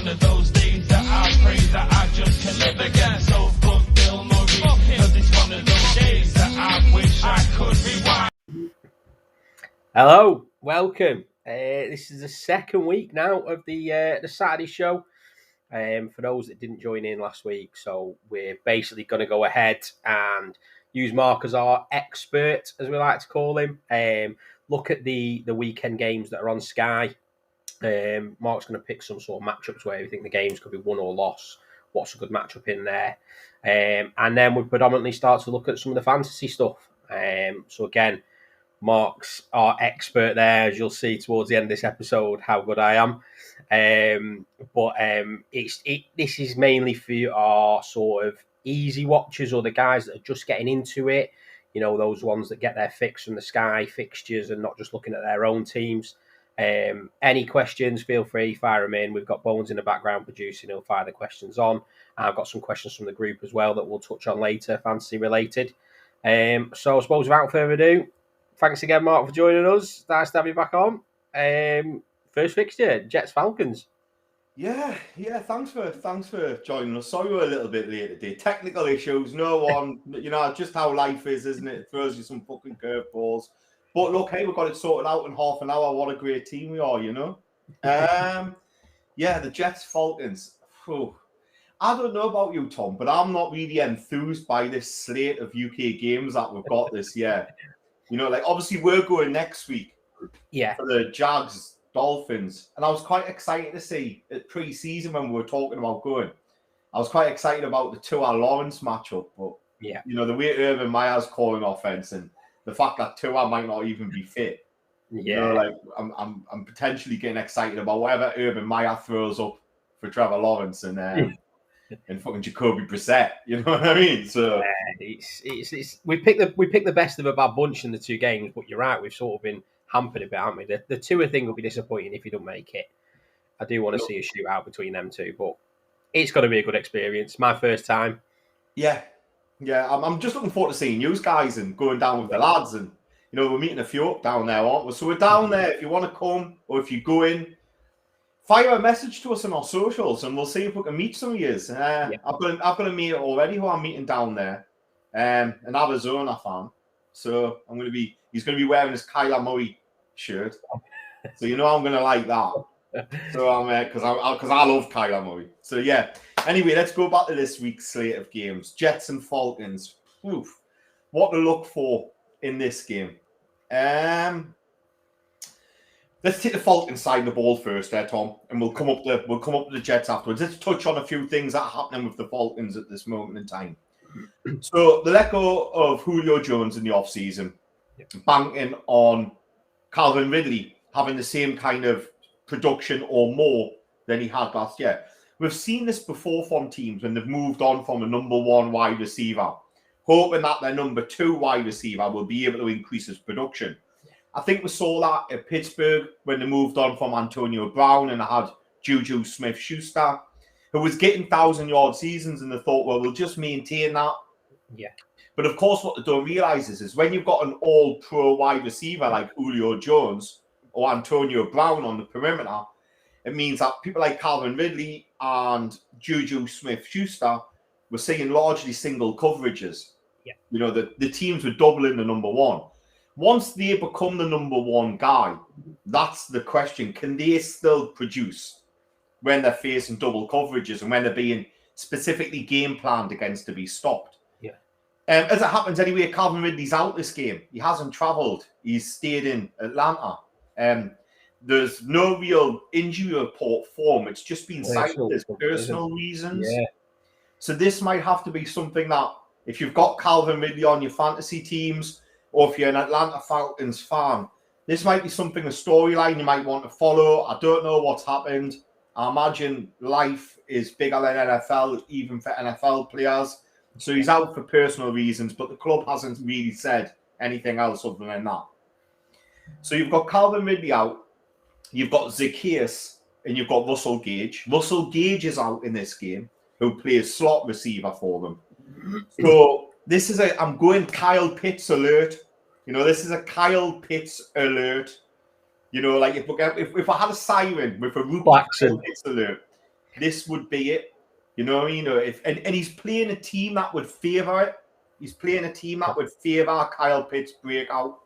one of those days that I pray that I just can live again. So fuck Bill Murray, cause it's one of those days that I wish I could rewind. Hello, welcome. This is the second week now of the Saturday show. For those that didn't join in last week, so we're basically going to go ahead and use Mark as our expert, as we like to call him. Look at the weekend games that are on Sky. Mark's going to pick some sort of matchups where we think the games could be won or lost. What's a good matchup in there? And then we predominantly start to look at some of the fantasy stuff. So again, Mark's our expert there, as you'll see towards the end of this episode, how good I am. This is mainly for our sort of easy watchers or the guys that are just getting into it. You know, those ones that get their fix from the Sky fixtures and not just looking at their own teams. Any questions, feel free, fire them in. We've got Bones in the background producing, he'll fire the questions on. I've got some questions from the group as well that we'll touch on later, fantasy related. So I suppose without further ado, thanks again, Mark, for joining us. Nice to have you back on. First fixture, Jets Falcons. Yeah. Thanks for joining us. Sorry we're a little bit late today. Technical issues. No one, just how life is, isn't it? It throws you some fucking curveballs. But look, hey, we got it sorted out in half an hour. What a great team we are, the Jets Falcons. Whew. I don't know about you, Tom, but I'm not really enthused by this slate of UK games that we've got this year. Obviously we're going next week for the Jags Dolphins. And I was quite excited to see at pre-season when we were talking about going. I was quite excited about the Tua Lawrence matchup. But, the way Urban Meyer's calling offense and the fact that Tua might not even be fit. I'm potentially getting excited about whatever Urban Meyer throws up for Trevor Lawrence and fucking Jacoby Brissett. You know what I mean? So we picked the best of a bad bunch in the two games, but you're right, we've sort of been hampered a bit, haven't we? The Tua thing will be disappointing if you don't make it. I do want to see a shootout between them two, but it's got to be a good experience. My first time. Yeah. I'm just looking forward to seeing you guys and going down with the lads, and we're meeting a few up down there, aren't we? So we're down there. If you want to come or if you go in, fire a message to us on our socials, and we'll see if we can meet some of you. I've got a mate already who I'm meeting down there, an Arizona fan. So he's going to be wearing his Kyler Murray shirt. So I'm going to like that. So I'm because I love Kyler Murray. So yeah. Anyway, let's go back to this week's slate of games. Jets and Falcons. Oof. What to look for in this game? Let's take the Falcons side of the ball first, there, Tom, and we'll come up to the Jets afterwards. Let's touch on a few things that are happening with the Falcons at this moment in time. So the let go of Julio Jones in the offseason, banking on Calvin Ridley having the same kind of production or more than he had last year. We've seen this before from teams when they've moved on from a number one wide receiver, hoping that their number two wide receiver will be able to increase his production. I think we saw that at Pittsburgh when they moved on from Antonio Brown and they had Juju Smith-Schuster, who was getting 1,000-yard seasons, and they thought, well, we'll just maintain that. Yeah. But of course, what they don't realize is when you've got an all-pro wide receiver like Julio Jones or Antonio Brown on the perimeter, it means that people like Calvin Ridley and Juju Smith-Schuster were seeing largely single coverages. Yeah. The teams were doubling the number one. Once they become the number one guy, that's the question. Can they still produce when they're facing double coverages and when they're being specifically game planned against to be stopped? Yeah. As it happens anyway, Calvin Ridley's out this game. He hasn't travelled. He's stayed in Atlanta. There's no real injury report for him. It's just been cited as personal reasons. Yeah. So this might have to be something that if you've got Calvin Ridley on your fantasy teams or if you're an Atlanta Falcons fan, this might be a storyline you might want to follow. I don't know what's happened. I imagine life is bigger than NFL, even for NFL players. So he's out for personal reasons, but the club hasn't really said anything else other than that. So you've got Calvin Ridley out. You've got Zacchaeus and you've got Russell Gage. Russell Gage is out in this game, who plays slot receiver for them. So this is I'm going Kyle Pitts alert. This is a Kyle Pitts alert. If I had a siren with a Rupert Pitts alert, this would be it. You know what I mean? And he's playing a team that would favour it. He's playing a team that would favour Kyle Pitts' breakout.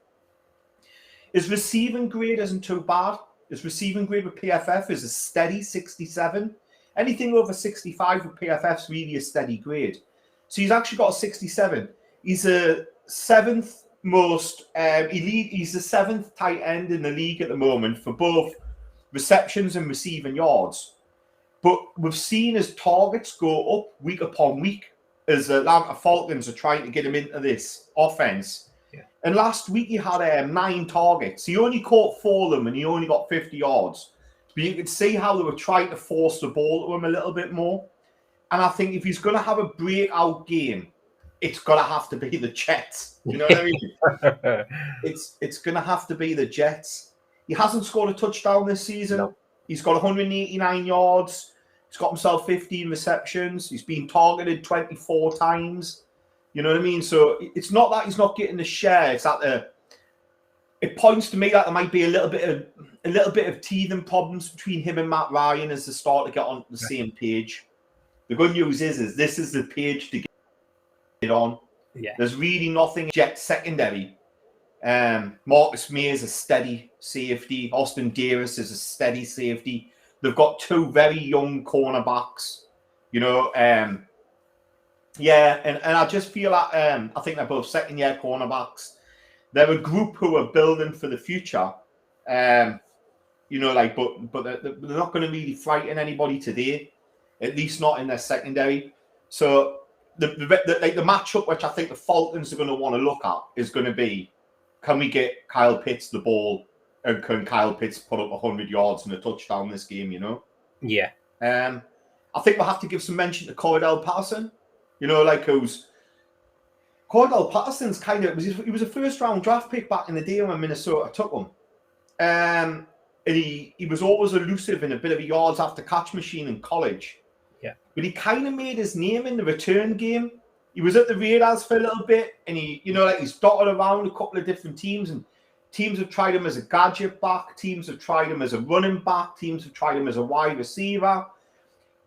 His receiving grade isn't too bad. His receiving grade with PFF is a steady 67. Anything over 65 with PFF is really a steady grade. So he's actually got a 67. He's a seventh most elite. He's the seventh tight end in the league at the moment for both receptions and receiving yards. But we've seen his targets go up week upon week as the Atlanta Falcons are trying to get him into this offense. Yeah. And last week he had 9 targets. He only caught 4 of them and he only got 50 yards. But you could see how they were trying to force the ball to him a little bit more. And I think if he's going to have a breakout game, it's going to have to be the Jets. You know what I mean? It's going to have to be the Jets. He hasn't scored a touchdown this season. No. He's got 189 yards. He's got himself 15 receptions. He's been targeted 24 times. You know what I mean? So it's not that he's not getting the share. It's that it points to me that there might be a little bit of teething problems between him and Matt Ryan as they start to get on the same page. The good news is this is the page to get on. Yeah. There's really nothing Jet secondary. Marcus May is a steady safety. Austin Davis is a steady safety. They've got 2 very young cornerbacks. You know, and I just feel that I think they're both second-year cornerbacks. They're a group who are building for the future. You know, like, but they're not going to really frighten anybody today, at least not in their secondary. So the matchup which I think the Falcons are going to want to look at is going to be, can we get Kyle Pitts the ball, and can Kyle Pitts put up 100 yards and a touchdown this game? You know. Yeah. I think we'll have to give some mention to Cordell Patterson. You know, like Cordell Patterson's he was a first-round draft pick back in the day when Minnesota took him. And he was always elusive and a bit of a yards after catch machine in college. Yeah. But he kind of made his name in the return game. He was at the Raiders for a little bit, and he's dotted around a couple of different teams, and teams have tried him as a gadget back, teams have tried him as a running back, teams have tried him as a wide receiver,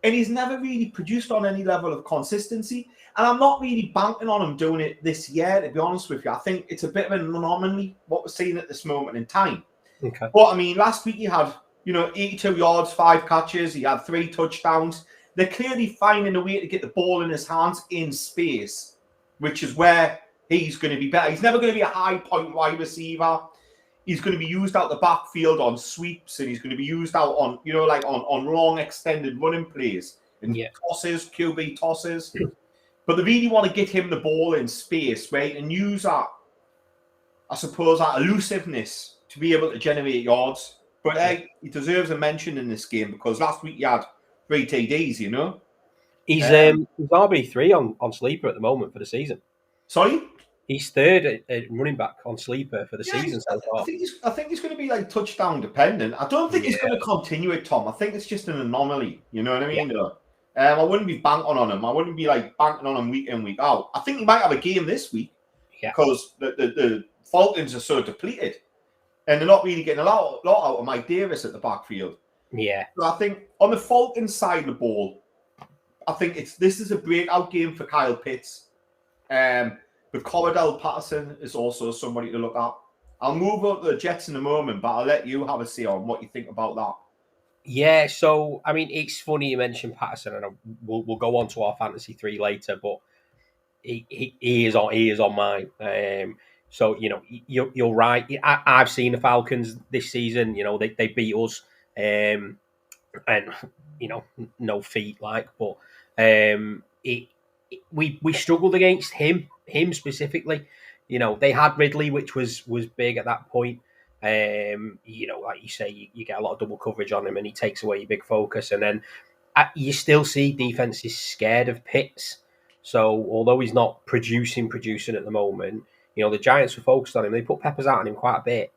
and he's never really produced on any level of consistency. And I'm not really banking on him doing it this year, to be honest with you. I think it's a bit of an anomaly what we're seeing at this moment in time. Okay. But I mean, last week he had 82 yards, 5 catches, he had 3 touchdowns. They're clearly finding a way to get the ball in his hands in space, which is where he's going to be better. He's never going to be a high point wide receiver. He's going to be used out the backfield on sweeps, and he's going to be used out on, on long extended running plays and tosses, QB tosses. But they really want to get him the ball in space, right? And use that, I suppose, that elusiveness to be able to generate yards. But he deserves a mention in this game because last week he had 3 TDs, you know. He's RB3 on Sleeper at the moment for the season. Sorry? He's 3rd at running back on Sleeper for the season so far. I think he's going to be like touchdown dependent. I don't think he's going to continue it, Tom. I think it's just an anomaly. You know what I mean? Yeah. I wouldn't be banking on him. I wouldn't be like banking on him week in, week out. I think he might have a game this week because the Falcons are so depleted and they're not really getting a lot out of Mike Davis at the backfield. Yeah. So I think on the Falcons side of the ball, I think this is a breakout game for Kyle Pitts. But Cordell Patterson is also somebody to look at. I'll move on to the Jets in a moment, but I'll let you have a say on what you think about that. Yeah, so, I mean, it's funny you mentioned Patterson, and we'll go on to our Fantasy 3 later, but he is on mine. So, you're right. I've seen the Falcons this season. They beat us, and, no feat, but we struggled against him specifically. They had Ridley, which was big at that point. Like you say, you get a lot of double coverage on him and he takes away your big focus. And then you still see defenses scared of Pitts. So although he's not producing at the moment, the Giants were focused on him. They put peppers out on him quite a bit.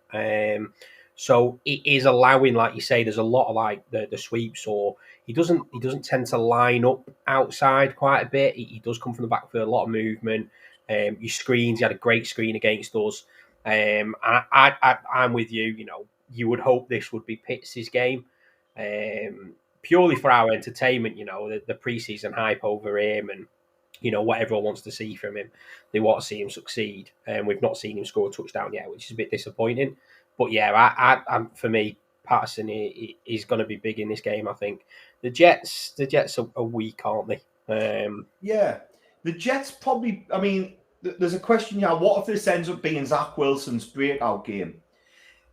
So it is allowing, like you say, there's a lot of like the sweeps, or he doesn't tend to line up outside quite a bit. He does come from the backfield, a lot of movement. Your screens, he had a great screen against us. I'm with you. You would hope this would be Pitts' game, purely for our entertainment, the preseason hype over him and, what everyone wants to see from him. They want to see him succeed. And we've not seen him score a touchdown yet, which is a bit disappointing. But yeah, for me, Patterson is going to be big in this game, I think. The Jets are weak, aren't they? Yeah. The Jets probably, I mean, there's a question here. What if this ends up being Zach Wilson's breakout game?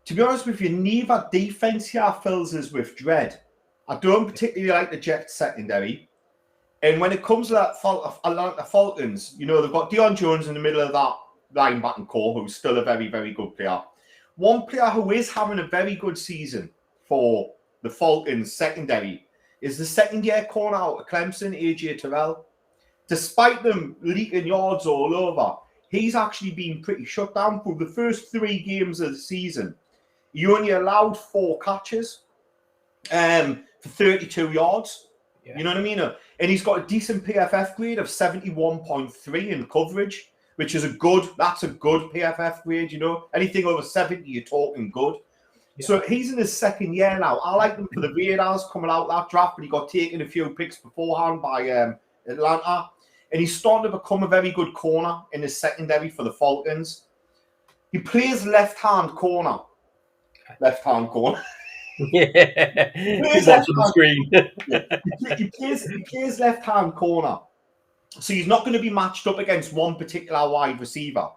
To be honest with you, neither defense here fills us with dread. I don't particularly like the Jets secondary. And when it comes to that Atlanta Falcons, they've got Deion Jones in the middle of that linebacking core, who's still a very, very good player. One player who is having a very good season for the Falcons secondary is the second-year corner out of Clemson, AJ Tyrell. Despite them leaking yards all over, he's actually been pretty shut down for the first 3 games of the season. He only allowed 4 catches for 32 yards. Yeah. You know what I mean? And he's got a decent PFF grade of 71.3 in coverage, which is that's a good PFF grade, Anything over 70, you're talking good. Yeah. So he's in his second year now. I like him for the Raiders coming out that draft, but he got taken a few picks beforehand by Atlanta. And he's starting to become a very good corner in his secondary for the Falcons. He plays left-hand corner. Left-hand corner. Yeah, he's watching the screen. He plays left-hand corner. So he's not going to be matched up against one particular wide receiver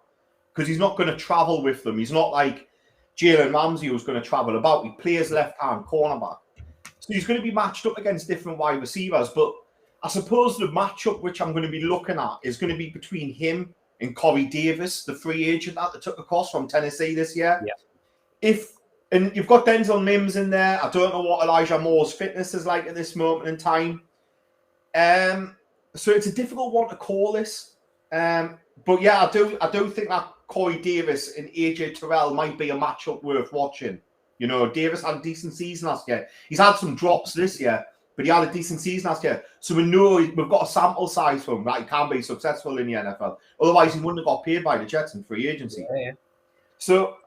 because he's not going to travel with them. He's not like Jalen Ramsey who's going to travel about. He plays left-hand cornerback. So he's going to be matched up against different wide receivers. But I suppose the matchup which I'm going to be looking at is going to be between him and Corey Davis, the free agent that took across from Tennessee this year. Yeah. And you've got Denzel Mims in there. I don't know what Elijah Moore's fitness is like at this moment in time. So it's a difficult one to call this. But yeah, I do think that Corey Davis and AJ Tyrell might be a matchup worth watching. Davis had a decent season last year. He's had some drops this year, but he had a decent season last year. So we know we've got a sample size for him that he can be successful in the NFL. Otherwise, he wouldn't have got paid by the Jets in free agency. Yeah. So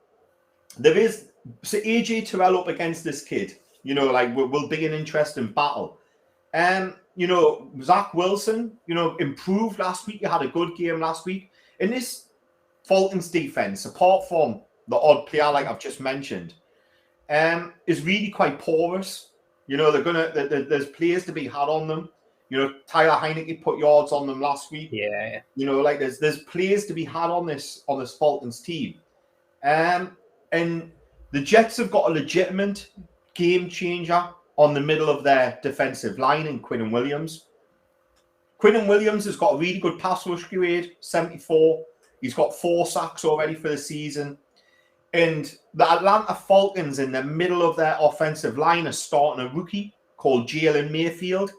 AJ Tyrell up against this kid, will be an interesting battle. Zach Wilson, improved last week. He had a good game last week. In this Falcons defense, apart from the odd player like I've just mentioned, is really quite porous. There's players to be had on them. Tyler Heineke put yards on them last week. Yeah. There's players to be had on this Falcons team. And the Jets have got a legitimate game changer on the middle of their defensive line in Quinnen Williams. Quinnen Williams has got a really good pass rush grade, 74. He's got 4 sacks already for the season. And the Atlanta Falcons in the middle of their offensive line are starting a rookie called Jalen Mayfield,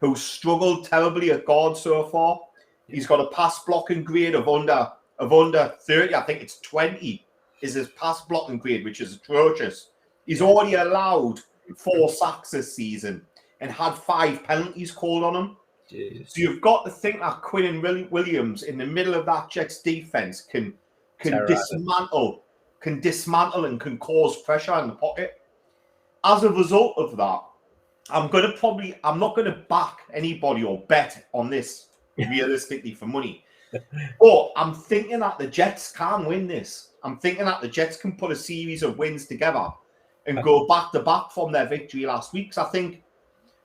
who's struggled terribly at guard so far. He's got a pass blocking grade of under 30. I think it's 20 is his pass blocking grade, which is atrocious. He's already allowed 4 sacks this season and had 5 penalties called on him. Jeez. So you've got to think that Quinnen Williams in the middle of that Jets defense can dismantle and can cause pressure in the pocket. As a result of that, I'm not going to back anybody or bet on this realistically for money. But I'm thinking that the Jets can win this. I'm thinking that the Jets can put a series of wins together and go back to back from their victory last week. So I think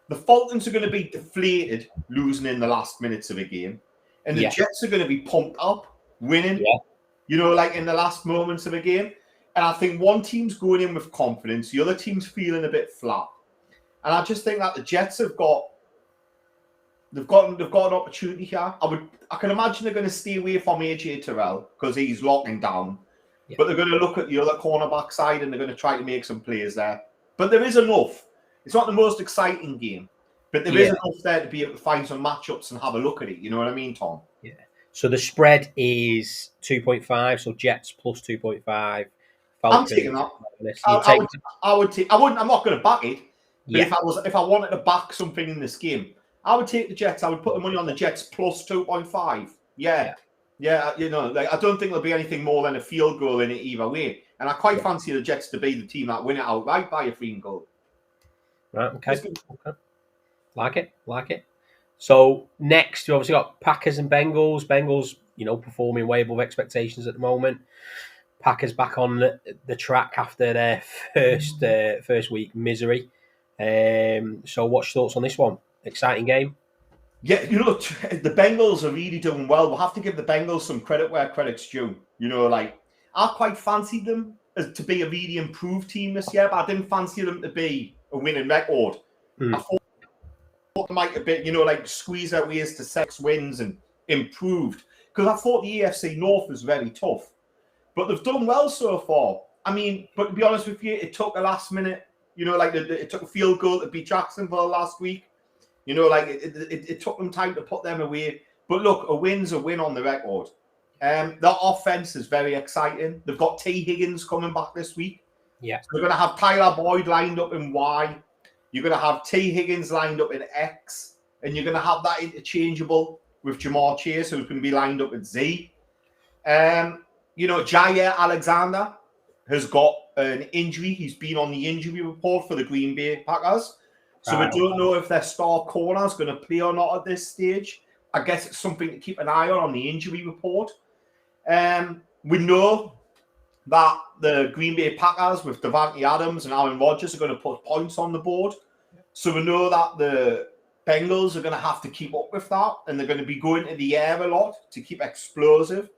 the Falcons are going to be deflated losing in the last minutes of a game. And the Jets are going to be pumped up, winning, in the last moments of a game. And I think one team's going in with confidence, the other team's feeling a bit flat. And I just think that the Jets have got an opportunity here. I can imagine they're going to stay away from AJ Tyrell because he's locking down. Yeah. But they're going to look at the other cornerback side and they're going to try to make some plays there. But there is enough. It's not the most exciting game, but there is enough there to be able to find some matchups and have a look at it. You know what I mean, Tom? Yeah. So the spread is 2.5. So Jets plus 2.5. I'm taking that. I would take. I'm not going to back it. But if I wanted to back something in this game, I would take the Jets. I would put the money on the Jets plus 2.5. Yeah. I don't think there'll be anything more than a field goal in it either way. And I quite fancy the Jets to be the team that win it outright by a 3 goal. Right, okay. Like it. So next, you obviously got Packers and Bengals. Bengals, performing way above expectations at the moment. Packers back on the track after their first week misery. So what's your thoughts on this one? Exciting game. Yeah, the Bengals are really doing well. We'll have to give the Bengals some credit where credit's due. I quite fancied them to be a really improved team this year, but I didn't fancy them to be a winning record. I thought they might have been, squeeze their ways to 6 wins and improved. Because I thought the AFC North was very tough. But they've done well so far. I mean, but to be honest with you, it took a last minute, it took a field goal to beat Jacksonville last week. It took them time to put them away. But look, a win's a win on the record. Their offense is very exciting. They've got T. Higgins coming back this week. Yeah. So they're going to have Tyler Boyd lined up in Y. You're going to have T. Higgins lined up in X. And you're going to have that interchangeable with Jamar Chase, who's going to be lined up at Z. Jair Alexander has got an injury. He's been on the injury report for the Green Bay Packers. So we don't know if their star corner is going to play or not at this stage. I guess it's something to keep an eye on the injury report. We know that the Green Bay Packers with Davante Adams and Aaron Rodgers are going to put points on the board. So we know that the Bengals are going to have to keep up with that, and they're going to be going to the air a lot to keep explosive.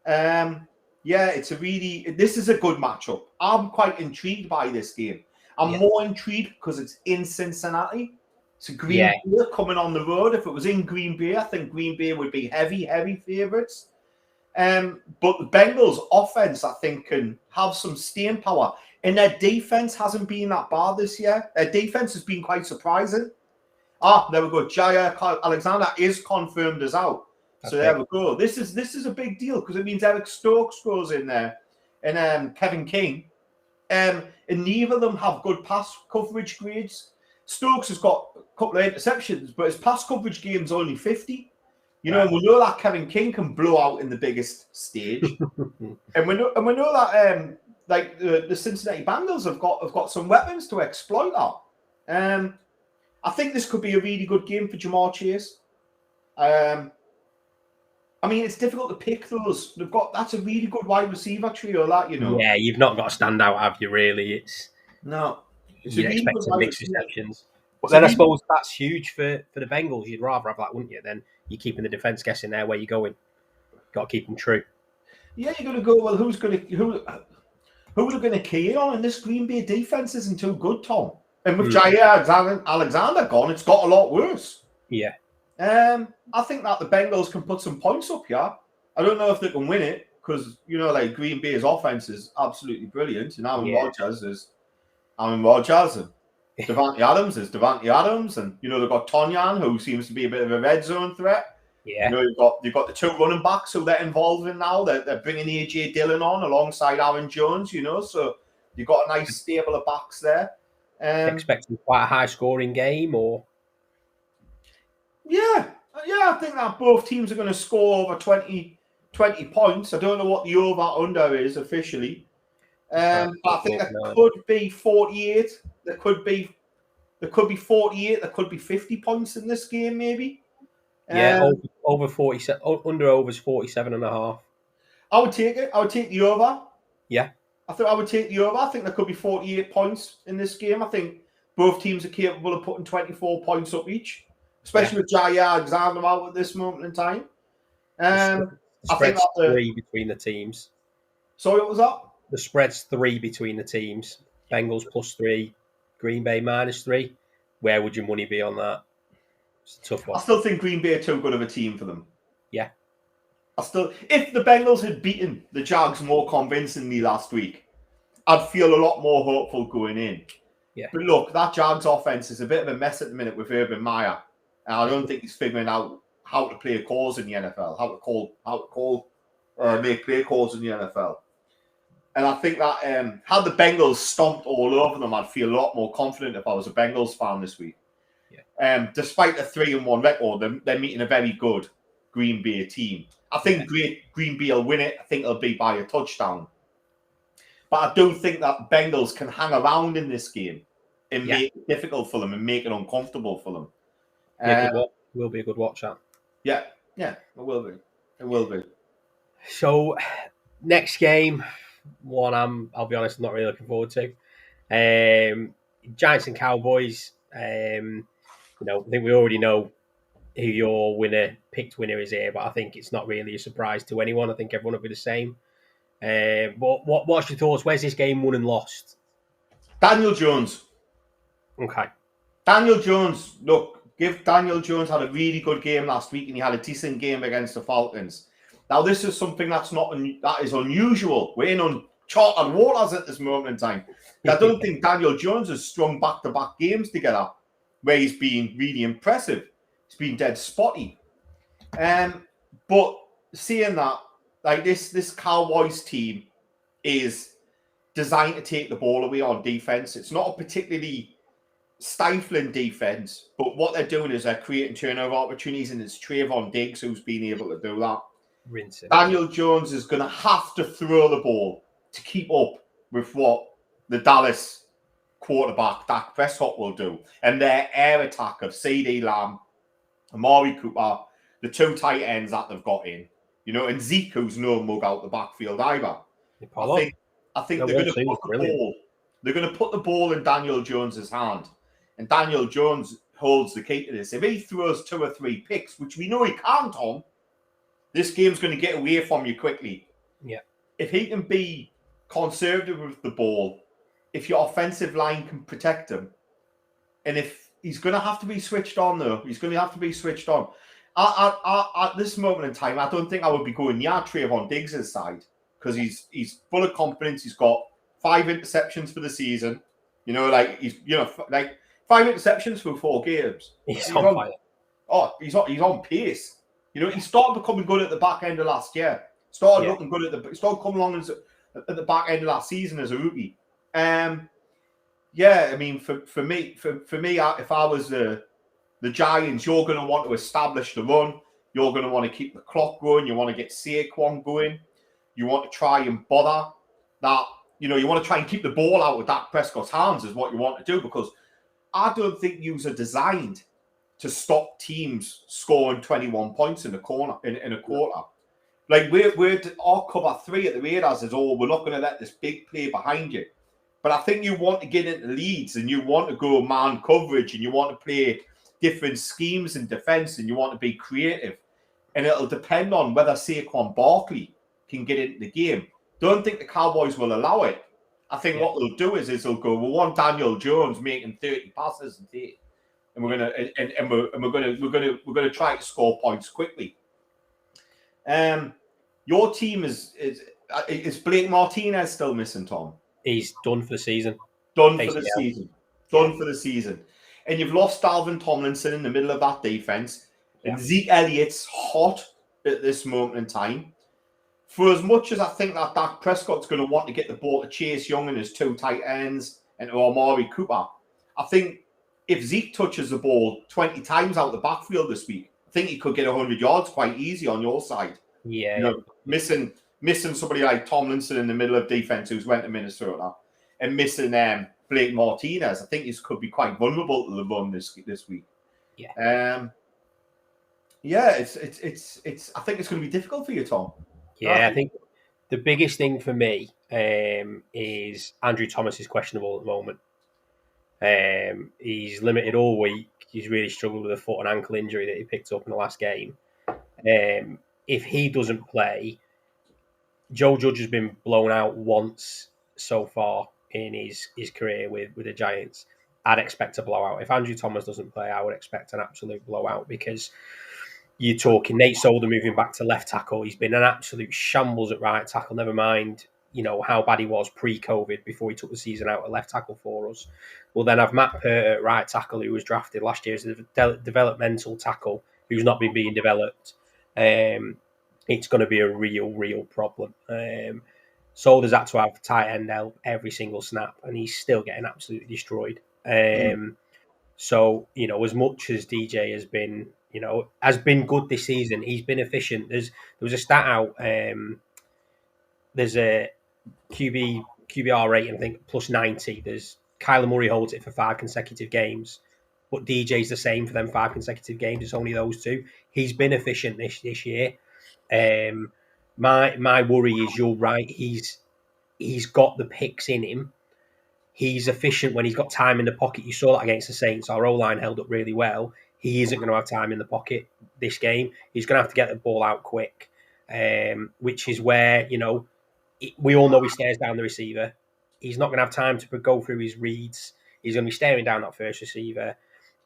This is a good matchup. I'm quite intrigued by this game. I'm more intrigued because it's in Cincinnati. So Green Bay coming on the road. If it was in Green Bay, I think Green Bay would be heavy favourites. But the Bengals' offense, I think, can have some staying power. And their defense hasn't been that bad this year. Their defense has been quite surprising. There we go. Jair Alexander is confirmed as out. So there we go. This is a big deal because it means Eric Stokes goes in there and Kevin King. And neither of them have good pass coverage grades. Stokes has got a couple of interceptions, but his pass coverage game's only 50. And we know that Kevin King can blow out in the biggest stage. and we know that the Cincinnati Bengals have got some weapons to exploit that. I think this could be a really good game for Jamar Chase. It's difficult to pick those. That's a really good wide receiver trio, Yeah, you've not got a standout, have you, really? You're expecting mixed receptions. But then I suppose that's huge for the Bengals. You'd rather have that, wouldn't you? Then you're keeping the defense guessing there where you're going. Got to keep them true. Yeah, you're going to go, well, who are they going to key on? And this Green Bay defense isn't too good, Tom. And with Jair Alexander gone, it's got a lot worse. Yeah. I think that the Bengals can put some points up here. I don't know if they can win it because, Green Bay's offense is absolutely brilliant. And Aaron Rodgers is Aaron Rodgers and Davante Adams is Davante Adams. And, they've got Tonyan, who seems to be a bit of a red zone threat. Yeah. You've got the 2 running backs who they're involved in now. They're bringing A.J. Dillon on alongside Aaron Jones, so you've got a nice stable of backs there. Expecting quite a high-scoring game, or? Yeah, I think that both teams are going to score over 20 points. I don't know what the over-under is officially. But I think there could be 48. There could be 48. There could be 50 points in this game, maybe. Over 47. Under overs 47.5. I would take it. I would take the over. Yeah. I think I would take the over. I think there could be 48 points in this game. I think both teams are capable of putting 24 points up each, especially with Jair Alexander out at this moment in time. The spread's 3 between the teams. Sorry, what was that? The spread's 3 between the teams. Bengals +3, Green Bay -3. Where would your money be on that? It's a tough one. I still think Green Bay are too good of a team for them. Yeah. If the Bengals had beaten the Jags more convincingly last week, I'd feel a lot more hopeful going in. Yeah. But look, that Jags offense is a bit of a mess at the minute with Urban Meyer. And I don't think he's figuring out how to play calls in the NFL, make play calls in the NFL. And I think that had the Bengals stomped all over them, I'd feel a lot more confident if I was a Bengals fan this week. Yeah. Despite the 3-1 record, they're meeting a very good Green Bay team. I think Green Bay will win it. I think it'll be by a touchdown. But I don't think that Bengals can hang around in this game. and make it difficult for them and make it uncomfortable for them. Will be a good watch, that. Yeah, it will be. It will be. So, next game, one I'll be honest, I'm not really looking forward to. Giants and Cowboys. I think we already know who your picked winner is here, but I think it's not really a surprise to anyone. I think everyone will be the same. But what's your thoughts? Where's this game won and lost? Daniel Jones. Okay. Daniel Jones, look, Daniel Jones had a really good game last week, and he had a decent game against the Falcons. Now, this is something that is unusual. We're in uncharted waters at this moment in time. I don't think Daniel Jones has strung back-to-back games together where he's been really impressive. He's been dead spotty. But seeing that, like this Cowboys team is designed to take the ball away on defense. It's not a particularly stifling defense, but what they're doing is they're creating turnover opportunities, and it's Trayvon Diggs who's been able to do that. Daniel Jones is going to have to throw the ball to keep up with what the Dallas quarterback Dak Prescott will do, and their air attack of CeeDee Lamb, Amari Cooper, the two tight ends that they've got in, and Zeke, who's no mug out the backfield either. I think they're going to put the ball. They're going to put the ball in Daniel Jones's hand, and Daniel Jones holds the key to this. If he throws 2 or 3 picks, which we know he can't, Tom, this game's going to get away from you quickly. Yeah. If he can be conservative with the ball, if your offensive line can protect him, and if he's going to have to be switched on, though, he's going to have to be switched on. At this moment in time, I don't think I would be going near Trayvon Diggs' side, because he's full of confidence. He's got 5 interceptions for the season. He's 5 interceptions for 4 games. He's on fire. Oh, he's on pace. He started becoming good at the back end of last year. Started looking good started coming along at the back end of last season as a rookie. I mean, for me, if I was the Giants, you're going to want to establish the run. You're going to want to keep the clock going. You want to get Saquon going. You want to try and bother that. You want to try and keep the ball out of Dak Prescott's hands is what you want to do, because I don't think yous are designed to stop teams scoring 21 points in a quarter. Like we're our cover 3 at the Raiders is we're not going to let this big play behind you. But I think you want to get into leads, and you want to go man coverage, and you want to play different schemes in defense, and you want to be creative. And it'll depend on whether Saquon Barkley can get into the game. Don't think the Cowboys will allow it. I think what they'll do is they'll go, we want Daniel Jones making 30 passes and we're gonna try to score points quickly. Your team is Blake Martinez still missing, Tom? He's done for the season. Done for the season. And you've lost Dalvin Tomlinson in the middle of that defense. And Zeke Elliott's hot at this moment in time. For as much as I think that Dak Prescott's going to want to get the ball to Chase Young and his 2 tight ends and to Amari Cooper, I think if Zeke touches the ball 20 times out the backfield this week, I think he could get 100 yards quite easy on your side. Yeah. Missing somebody like Tomlinson in the middle of defense who's went to Minnesota, and missing Blake Martinez, I think he could be quite vulnerable to the run this week. Yeah. It's. I think it's going to be difficult for you, Tom. Yeah, I think the biggest thing for me is Andrew Thomas is questionable at the moment. He's limited all week. He's really struggled with a foot and ankle injury that he picked up in the last game. If he doesn't play, Joe Judge has been blown out once so far in his career with the Giants. I'd expect a blowout. If Andrew Thomas doesn't play, I would expect an absolute blowout, because you're talking Nate Solder moving back to left tackle. He's been an absolute shambles at right tackle. Never mind, how bad he was pre-COVID before he took the season out at left tackle for us. We'll then have Matt Pert at right tackle, who was drafted last year as a developmental tackle, who's not been being developed. It's going to be a real problem. Solder's had to have tight end help every single snap, and he's still getting absolutely destroyed. So, as much as DJ has been good this season, he's been efficient. There was a stat out. There's a QBR rating, I think, plus 90. There's Kyler Murray holds it for 5 consecutive games, but DJ's the same for them 5 consecutive games. It's only those two. He's been efficient this year. My worry is you're right. He's got the picks in him. He's efficient when he's got time in the pocket. You saw that against the Saints. Our O-line held up really well. He isn't going to have time in the pocket this game. He's going to have to get the ball out quick, which is where, we all know he stares down the receiver. He's not going to have time to go through his reads. He's going to be staring down that first receiver.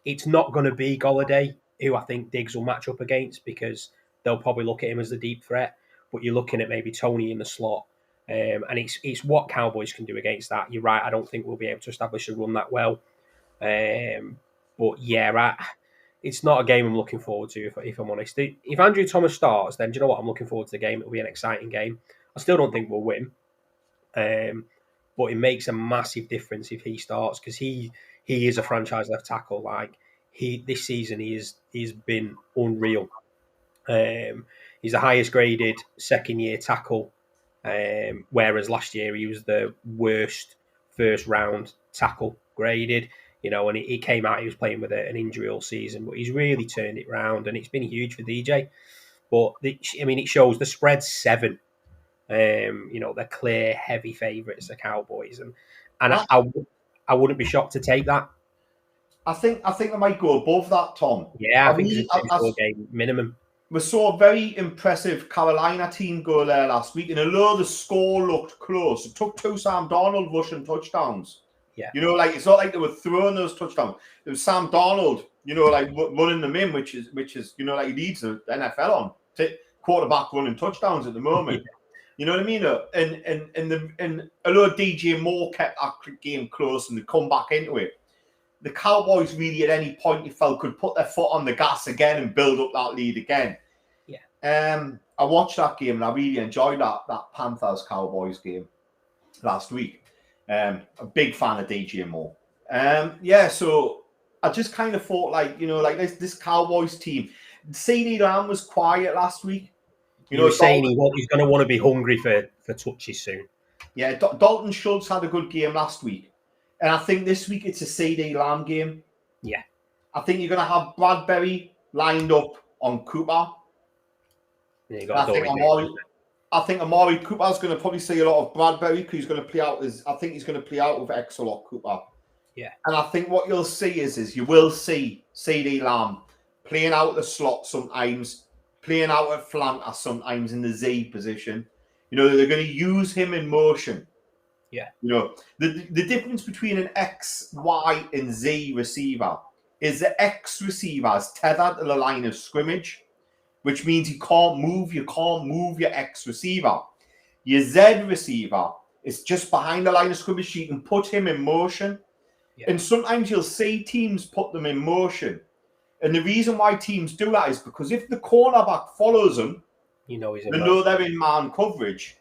It's not going to be Golladay, who I think Diggs will match up against, because they'll probably look at him as the deep threat. But you're looking at maybe Tony in the slot. And it's what Cowboys can do against that. You're right. I don't think we'll be able to establish a run that well. But yeah, it's not a game I'm looking forward to, if I'm honest. If Andrew Thomas starts, then do you know what? I'm looking forward to the game. It'll be an exciting game. I still don't think we'll win. But it makes a massive difference if he starts, because he is a franchise left tackle. Like this season, he's been unreal. He's the highest graded second year tackle, whereas last year he was the worst first round tackle graded. And he came out, he was playing with an injury all season, but he's really turned it around, and it's been huge for DJ. But it shows the spread's 7. They're clear heavy favourites, the Cowboys, and I wouldn't be shocked to take that. I think they might go above that, Tom. Yeah, I think it's a 2-score game minimum. We saw a very impressive Carolina team go there last week, and although the score looked close, it took 2 Sam Darnold rushing touchdowns. Yeah, it's not like they were throwing those touchdowns. It was Sam Darnold, running them in, which is he leads the NFL on quarterback running touchdowns at the moment. Yeah. You know what I mean? And although DJ Moore kept that game close and they come back into it, the Cowboys really at any point you felt could put their foot on the gas again and build up that lead again. Yeah. I watched that game and I really enjoyed that Panthers Cowboys game last week. A big fan of DJ Moore. So I just kind of thought this Cowboys team. CeeDee Lamb was quiet last week. Saying he's going to want to be hungry for touches soon. Yeah, Dalton Schultz had a good game last week. And I think this week it's a CeeDee Lamb game. Yeah. I think you're going to have Bradbury lined up on Cooper. Yeah, I think Amari Cooper's going to probably see a lot of Bradbury because he's going to play out with Exelot Cooper. Yeah. And I think what you'll see is you will see CeeDee Lamb playing out the slot sometimes, playing out at flanker sometimes in the Z position. They're going to use him in motion. Yeah. The difference between an X, Y, and Z receiver is the X receiver is tethered to the line of scrimmage, which means you can't move your X receiver. Your Z receiver is just behind the line of scrimmage, so you can put him in motion. Yeah. And sometimes you'll see teams put them in motion. And the reason why teams do that is because if the cornerback follows them, they know they're in man coverage.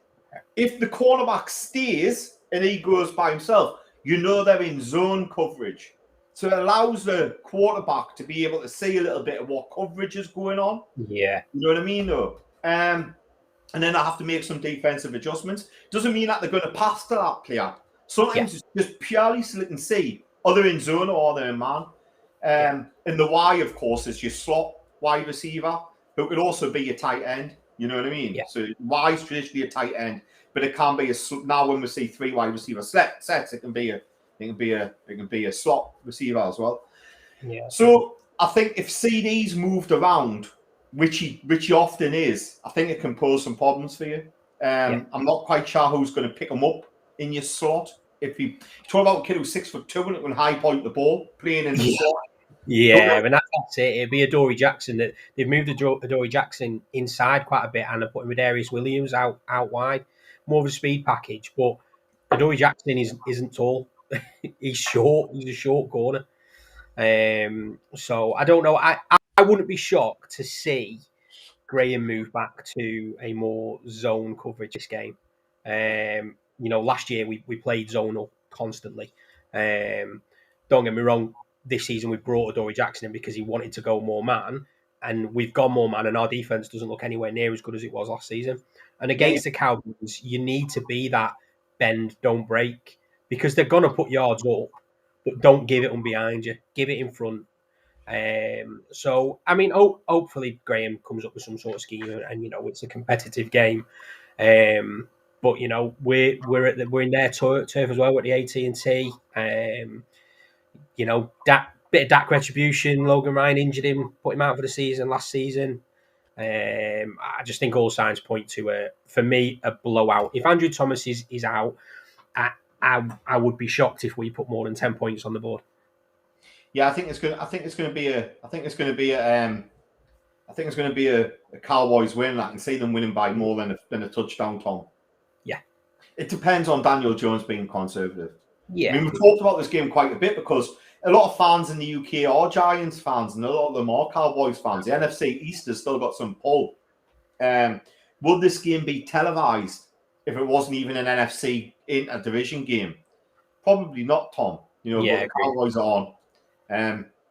If the cornerback stays and he goes by himself, they're in zone coverage. So it allows the quarterback to be able to see a little bit of what coverage is going on. Yeah. You know what I mean, though? And then I have to make some defensive adjustments. Doesn't mean that they're going to pass to that player. Sometimes it's just purely so they can see are they in zone or are they in man. And the Y, of course, is your slot wide receiver, who could also be your tight end. You know what I mean? Yeah. So Y is traditionally a tight end, but it can be now when we see 3 wide receiver sets, it can be a slot receiver as well. Yeah. So I think if CD's moved around, which he often is, I think it can pose some problems for you. I'm not quite sure who's going to pick him up in your slot. If you talk about a kid who's 6'2" and it can high point the ball, playing in the slot. Yeah, and that's it. It'd be Adoree Jackson. That they've moved Adoree Jackson inside quite a bit, and they're putting Darius Williams out wide, more of a speed package. But Adoree Jackson isn't tall. He's short. He's a short corner. So I don't know. I wouldn't be shocked to see Graham move back to a more zone coverage this game. Last year we played zonal constantly. Don't get me wrong. This season we brought Adoree Jackson in because he wanted to go more man, and we've gone more man, and our defense doesn't look anywhere near as good as it was last season. And against the Cowboys, you need to be that bend, don't break, because they're going to put yards up. but don't give it on behind you. Give it in front. So I mean, hopefully Graham comes up with some sort of scheme, and it's a competitive game. But we're in their turf as well at the AT&T. That bit of Dak retribution. Logan Ryan injured him, put him out for the season last season. I just think all signs point to for me a blowout. If Andrew Thomas is out, I would be shocked if we put more than 10 points on the board. Yeah, I think it's going to be a Cowboys win. I can see them winning by more than a touchdown, Tom. Yeah. It depends on Daniel Jones being conservative. Yeah. I mean, we've talked about this game quite a bit because a lot of fans in the UK are Giants fans and a lot of them are Cowboys fans. The NFC East has still got some pull. Would this game be televised if it wasn't even an NFC division game? Probably not, Tom. But the Cowboys are on.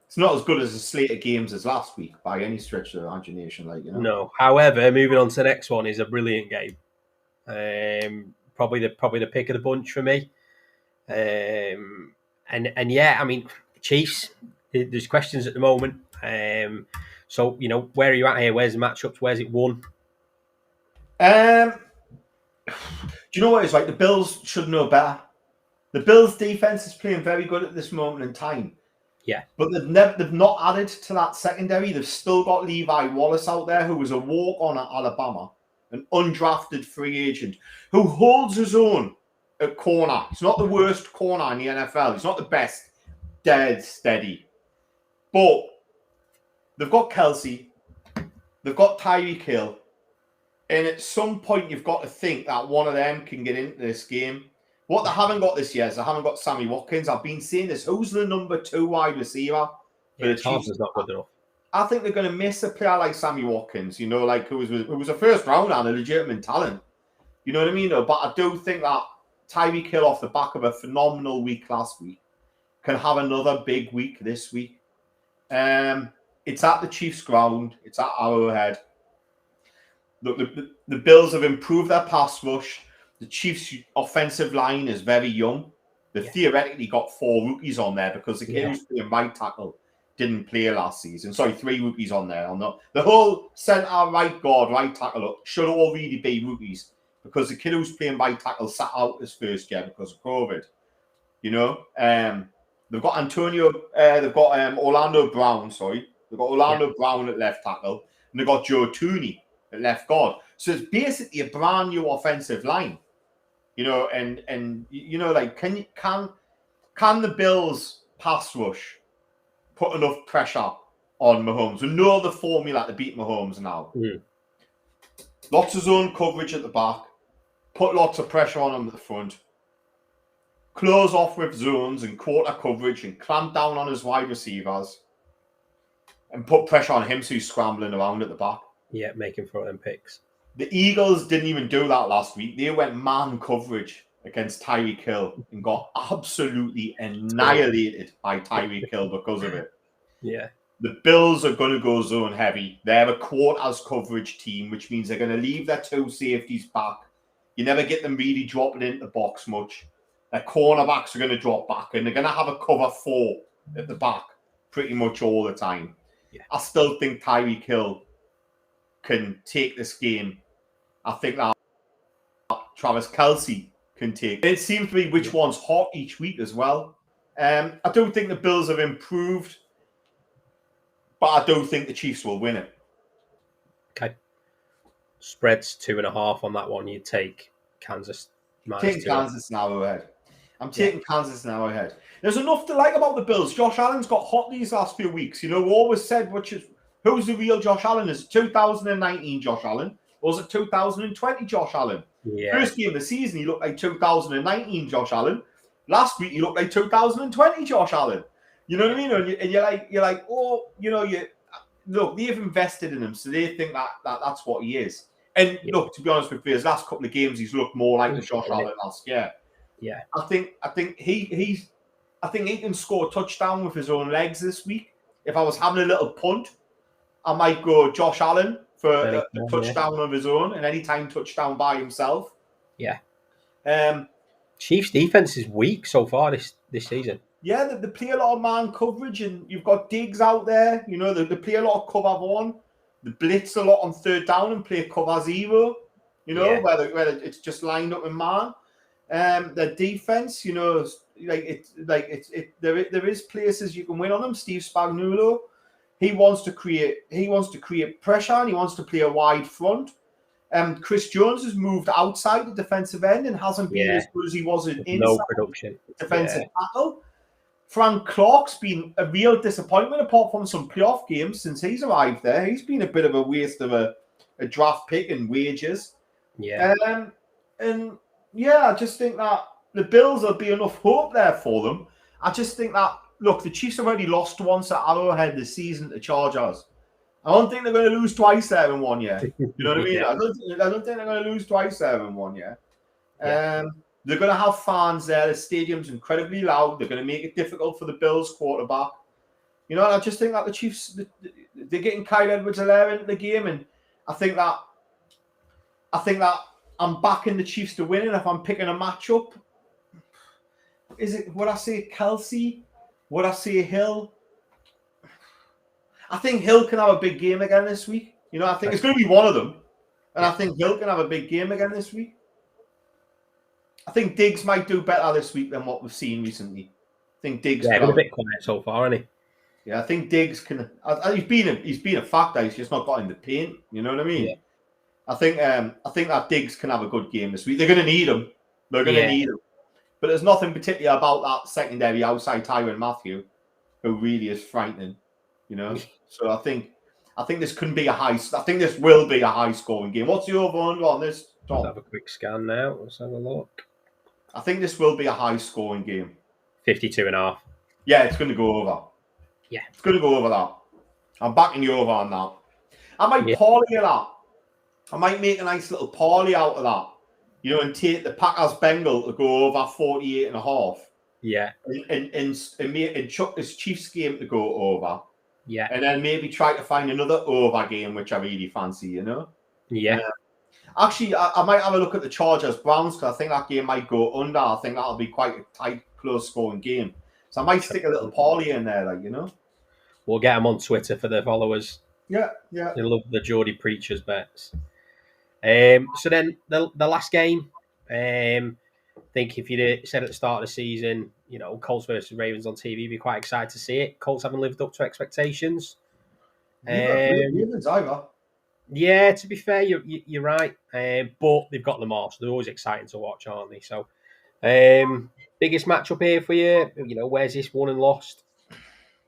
It's not as good as a slate of games as last week by any stretch of the imagination. No. However, moving on to the next one is a brilliant game. Probably the pick of the bunch for me. And yeah, I mean, Chiefs. There's questions at the moment. So where are you at here? Where's the matchups? Where's it won? Do you know what it's like? The Bills should know better. The Bills' defense is playing very good at this moment in time. Yeah, but they've not added to that secondary. They've still got Levi Wallace out there, who was a walk-on at Alabama, an undrafted free agent, who holds his own at corner. He's not the worst corner in the NFL. He's not the best, dead steady. But they've got Kelsey, they've got Tyreek Hill, and at some point you've got to think that one of them can get into this game. What they haven't got this year is they haven't got Sammy Watkins. I've been saying this. Who's the number 2 wide receiver? Thompson's not good enough. I think they're going to miss a player like Sammy Watkins, who was a first rounder and a legitimate talent. You know what I mean? But I do think that Tyreek Hill, off the back of a phenomenal week last week, can have another big week this week. It's at the Chiefs' ground. It's at Arrowhead. Look, the Bills have improved their pass rush. The Chiefs' offensive line is very young. They theoretically got 4 rookies on there because the kid who's playing right tackle didn't play last season. Sorry, 3 rookies on there. The whole centre, right guard, right tackle should all really be rookies because the kid who's playing right tackle sat out his first year because of COVID. They've got Orlando Brown, sorry. They've got Orlando Brown at left tackle and they've got Joe Tooney at left guard. So it's basically a brand new offensive line. Can the Bills pass rush put enough pressure on Mahomes? We know the formula to beat Mahomes now. Lots of zone coverage at the back, put lots of pressure on him at the front, close off with zones and quarter coverage and clamp down on his wide receivers and put pressure on him so he's scrambling around at the back. Yeah, making for them picks. The Eagles didn't even do that last week. They went man coverage against Tyreek Hill and got absolutely annihilated by Tyreek Hill because of it. Yeah. The Bills are going to go zone heavy. They're a quarters coverage team, which means they're going to leave their 2 safeties back. You never get them really dropping into the box much. Their cornerbacks are going to drop back and they're going to have a cover 4 at the back pretty much all the time. Yeah. I still think Tyreek Hill can take this game. I think that Travis Kelsey can take. It seems to be which one's hot each week as well. I don't think the Bills have improved, but I don't think the Chiefs will win it. Okay. Spreads 2.5 on that one. You take Kansas. Taking Kansas now ahead. I'm taking Kansas now ahead. There's enough to like about the Bills. Josh Allen's got hot these last few weeks. We always said who's the real Josh Allen? Is it 2019 Josh Allen? Or was it 2020 Josh Allen? Yeah. First game of the season, he looked like 2019 Josh Allen. Last week, he looked like 2020 Josh Allen. You know what I mean? And you're like, look, they've invested in him, so they think that's what he is. And look, to be honest with you, his last couple of games, he's looked more like the Josh Allen last year. Yeah. I think he can score a touchdown with his own legs this week. If I was having a little punt, I might go Josh Allen for a touchdown of his own, an anytime touchdown by himself. Yeah. Chiefs defense is weak so far this season. Yeah, they play a lot of man coverage, and you've got Diggs out there. You know, they play a lot of cover one. They blitz a lot on third down and play cover zero. You know, Yeah. where it's just lined up in man. Their defense, you know, there is places you can win on them. Steve Spagnuolo, he wants to create pressure, and he wants to play a wide front. Chris Jones has moved outside the defensive end and hasn't been as good as he was in No inside production. defensive tackle. Frank Clark's been a real disappointment, apart from some playoff games since he's arrived there. He's been a bit of a waste of a draft pick and wages. Yeah. And yeah, I just think that the Bills will be enough hope there for them. I just think that, look, the Chiefs have already lost once at Arrowhead this season to Chargers. I don't think they're going to lose twice there in 1 year. You know what I mean? Yeah. I don't think they're going to lose twice there in 1 year. They're going to have fans there. The stadium's incredibly loud. They're going to make it difficult for the Bills quarterback. You know, and I just think that the Chiefs, they're getting Kyle Edwards-Helaire into the game, and I think that I'm backing the Chiefs to win. And if I'm picking a matchup, would I say Kelsey? Would I say Hill? I think Hill can have a big game again this week. You know, I think it's going to be one of them. And I think Hill can have a big game again this week. I think Diggs might do better this week than what we've seen recently. I think Diggs. Yeah, been a bit quiet so far, hasn't he? Yeah, I think Diggs can. He's been a factor. He's just not got in the paint. You know what I mean? Yeah. I think that Diggs can have a good game this week. They're going to need him. They're going to need him. But there's nothing particular about that secondary outside Tyron Matthew, who really is frightening. You know. So I think this couldn't be a high. I think this will be a high scoring game. What's the over/under on this, Tom? Let's have a quick scan now. Let's have a look. I think this will be a high scoring game. 52.5. Yeah, it's going to go over. Yeah. It's going to go over that. I'm backing you over on that. I might parlay that. I might make a nice little parlay out of that. You know, and take the Packers Bengal to go over 48.5. Yeah. And chuck this Chiefs game to go over. Yeah. And then maybe try to find another over game, which I really fancy, you know? Yeah. Actually, I might have a look at the Chargers Browns, because I think that game might go under. I think that'll be quite a tight, close scoring game. So I might stick a little parlay in there, like, you know? We'll get them on Twitter for the followers. Yeah. They love the Geordie Preachers bets. So then the last game, I think if you'd said at the start of the season, you know, Colts versus Ravens on TV, you'd be quite excited to see it. Colts haven't lived up to expectations. Ravens either. Yeah, to be fair, you're right. But they've got them all, so they're always exciting to watch, aren't they? So, biggest matchup here for you, you know, where's this won and lost?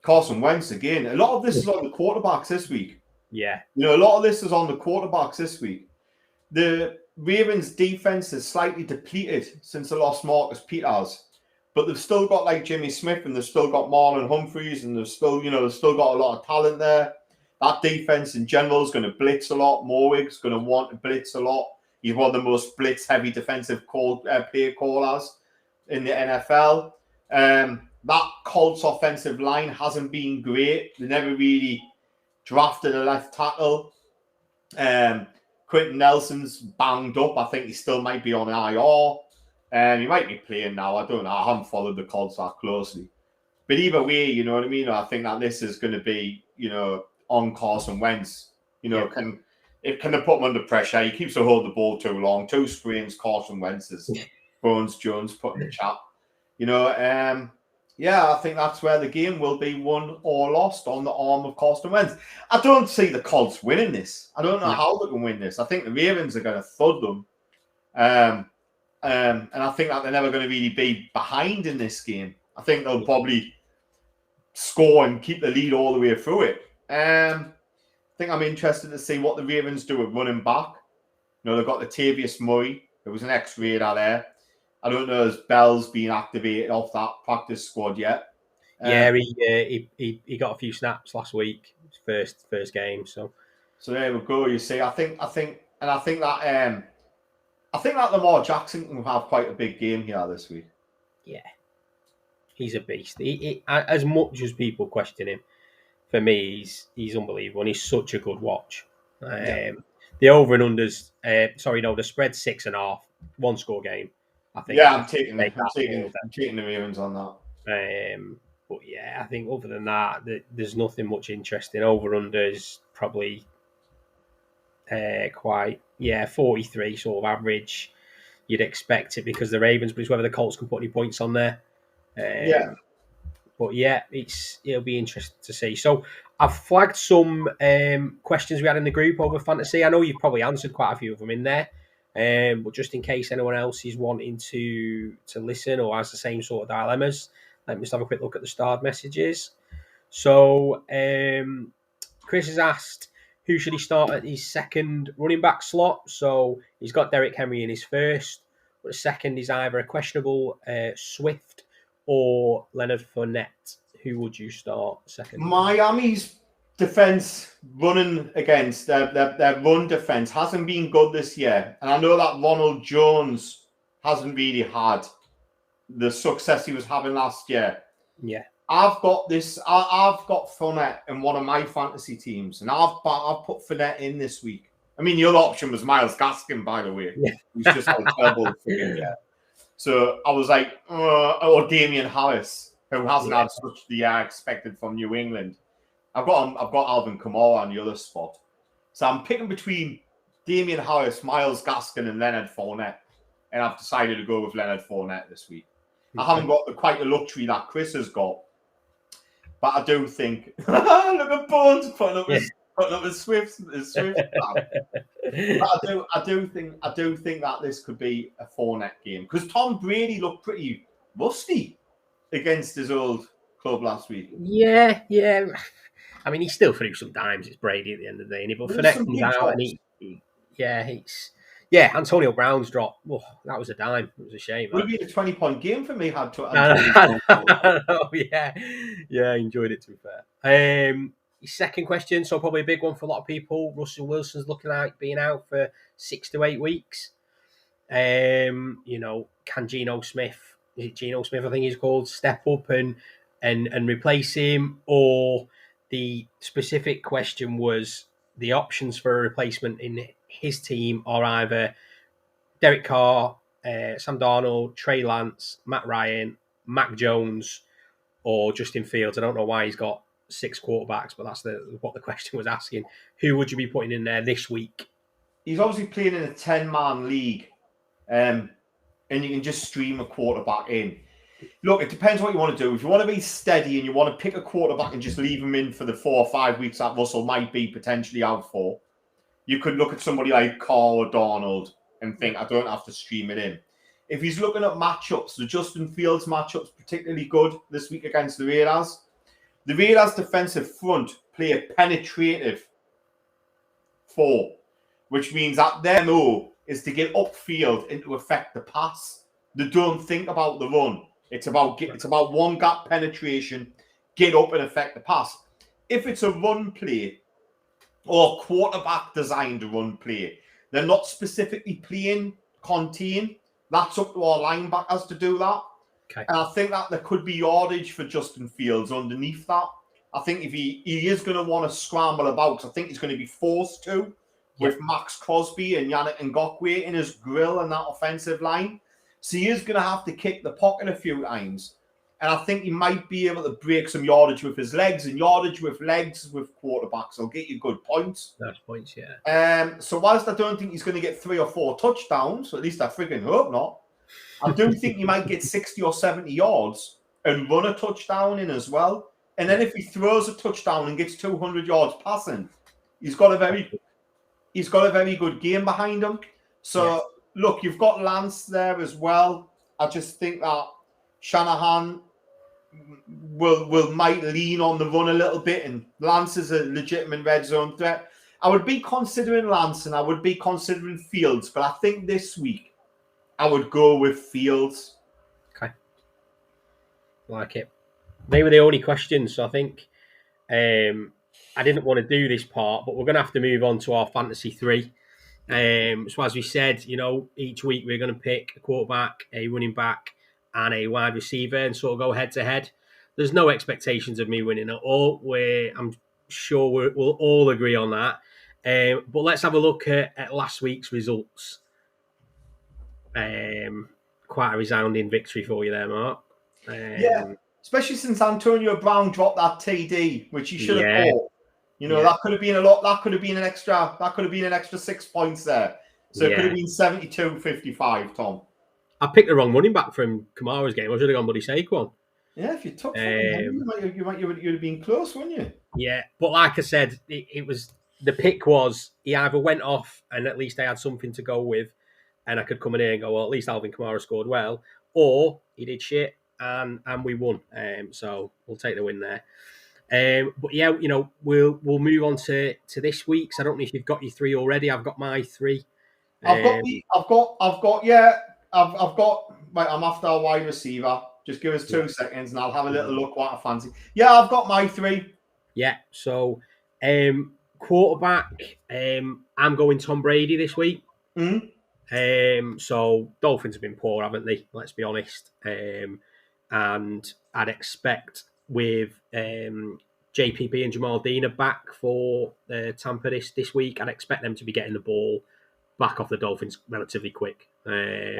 Carson Wentz again. A lot of this is on the quarterbacks this week. Yeah. You know, a lot of this is on the quarterbacks this week. The Ravens defense is slightly depleted since they lost Marcus Peters, but they've still got like Jimmy Smith, and they've still got Marlon Humphreys, and they've still got a lot of talent there. That defense in general is going to blitz a lot. Morwig's going to want to blitz a lot. He's one of the most blitz-heavy defensive play callers in the NFL. That Colts offensive line hasn't been great. They never really drafted a left tackle. Quentin Nelson's banged up. I think he still might be on IR. He might be playing now. I don't know. I haven't followed the Colts that closely. But either way, you know what I mean? I think that this is going to be, you know, on Carson Wentz. You know, can they put him under pressure? He keeps to hold the ball too long. 2 sprains Carson Wentz, as Bones Jones put in the chat. You know, I think that's where the game will be won or lost, on the arm of Carson Wentz. I don't see the Colts winning this. I don't know how they can win this. I think the Ravens are going to thud them. And I think that they're never going to really be behind in this game. I think they'll probably score and keep the lead all the way through it. I think I'm interested to see what the Ravens do with running back. You know, they've got Latavius Murray. There was an ex-Raider there. I don't know if Bell's been activated off that practice squad yet. Yeah, he got a few snaps last week, his first game. So there we go. You see, I think that Lamar Jackson can have quite a big game here this week. Yeah, he's a beast. He as much as people question him, for me, he's unbelievable, and he's such a good watch. The over and unders, the spread 6.5, 1 score game. I think. Yeah, I'm taking the Ravens on that. But yeah, I think other than that, there's nothing much interesting. Over-unders probably quite, 43 sort of average. You'd expect it because the Ravens, but it's whether the Colts can put any points on there. Yeah. But yeah, it'll be interesting to see. So I've flagged some questions we had in the group over fantasy. I know you've probably answered quite a few of them in there, but just in case anyone else is wanting to listen or has the same sort of dilemmas, let me just have a quick look at the starred messages. So Chris has asked, who should he start at his second running back slot? So he's got Derrick Henry in his first, but the second is either a questionable Swift or Leonard Fournette. Who would you start second? Miami's defense running against their run defense hasn't been good this year. And I know that Ronald Jones hasn't really had the success he was having last year. Yeah. I've got Fournette in one of my fantasy teams, and I've put Fournette in this week. I mean, the other option was Myles Gaskin, by the way. Yeah. He's just had a terrible freaking year. So I was like, or Damian Harris, who hasn't had such the year expected from New England. I've got Alvin Kamara on the other spot. So I'm picking between Damian Harris, Myles Gaskin, and Leonard Fournette. And I've decided to go with Leonard Fournette this week. I haven't got quite the luxury that Chris has got. But I do think, look at Bones putting up his Swift. But I do think that this could be a Fournette game because Tom Brady looked pretty rusty against his old club last week. Yeah. I mean, he still threw some dimes. It's Brady at the end of the day, but Fournette comes out and Antonio Brown's drop. Oh, that was a dime. It was a shame. Would have been a 20-point game for me had to. I enjoyed it, to be fair. His second question, so probably a big one for a lot of people. Russell Wilson's looking like being out for 6 to 8 weeks. Can Geno Smith, I think he's called, step up and replace him? Or the specific question was the options for a replacement in his team are either Derek Carr, Sam Darnold, Trey Lance, Matt Ryan, Mac Jones, or Justin Fields. I don't know why he's got 6 quarterbacks, but that's what the question was asking. Who would you be putting in there this week? He's obviously playing in a 10-man league, and you can just stream a quarterback in. Look, it depends what you want to do. If you want to be steady and you want to pick a quarterback and just leave him in for the 4 or 5 weeks that Russell might be potentially out for, you could look at somebody like Carr or Darnold and think, I don't have to stream it in. If he's looking at matchups, the Justin Fields matchup's particularly good this week against the Raiders. The Raiders' defensive front play a penetrative 4, which means that their MO is to get upfield and to affect the pass. They don't think about the run. It's about one gap penetration, get up and affect the pass. If it's a run play or quarterback designed run play, they're not specifically playing contain. That's up to our linebackers to do that. Okay. And I think that there could be yardage for Justin Fields underneath that. I think if he is going to want to scramble about, because I think he's going to be forced to with Max Crosby and Yannick Ngakoue in his grill and that offensive line. So he is going to have to kick the pocket a few times. And I think he might be able to break some yardage with his legs, and yardage with legs with quarterbacks will get you good points. Nice points, yeah. So whilst I don't think he's going to get 3 or 4 touchdowns, at least I freaking hope not, I do think he might get 60 or 70 yards and run a touchdown in as well. And then if he throws a touchdown and gets 200 yards passing, he's got a very good game behind him. So look, you've got Lance there as well. I just think that Shanahan might lean on the run a little bit, and Lance is a legitimate red zone threat. I would be considering Lance and I would be considering Fields, but I think this week I would go with Fields. Okay. Like it. They were the only questions, so I think I didn't want to do this part, but we're going to have to move on to our Fantasy 3. So as we said, each week we're going to pick a quarterback, a running back, and a wide receiver and sort of go head-to-head. There's no expectations of me winning at all. I'm sure we'll all agree on that. But let's have a look at last week's results. Quite a resounding victory for you there, Mark. especially since Antonio Brown dropped that TD, which he should have Yeah. caught. You know, Yeah. that could have been a lot. That could have been an extra 6 points there. So it could have Yeah. been 72-55, Tom. I picked the wrong running back from Kamara's game. I should have gone Buddy Saquon. Yeah, if you took fucking Henry, you'd have been close, wouldn't you? Yeah, but like I said, it was the pick was he either went off and at least I had something to go with, and I could come in here and go, well, at least Alvin Kamara scored well, or he did shit and we won. So we'll take the win there. But yeah, you know, we'll move on to this week's. I don't know if you've got your three already. I've got my three. I've got. Right, I'm after a wide receiver. Just give us 2 seconds, and I'll have a little look what I fancy. Yeah, I've got my three. Yeah. So, quarterback. I'm going Tom Brady this week. So Dolphins have been poor, haven't they? Let's be honest. And I'd expect with JPP and Jamal Dean are back for Tampa this week. I'd expect them to be getting the ball back off the Dolphins relatively quick. I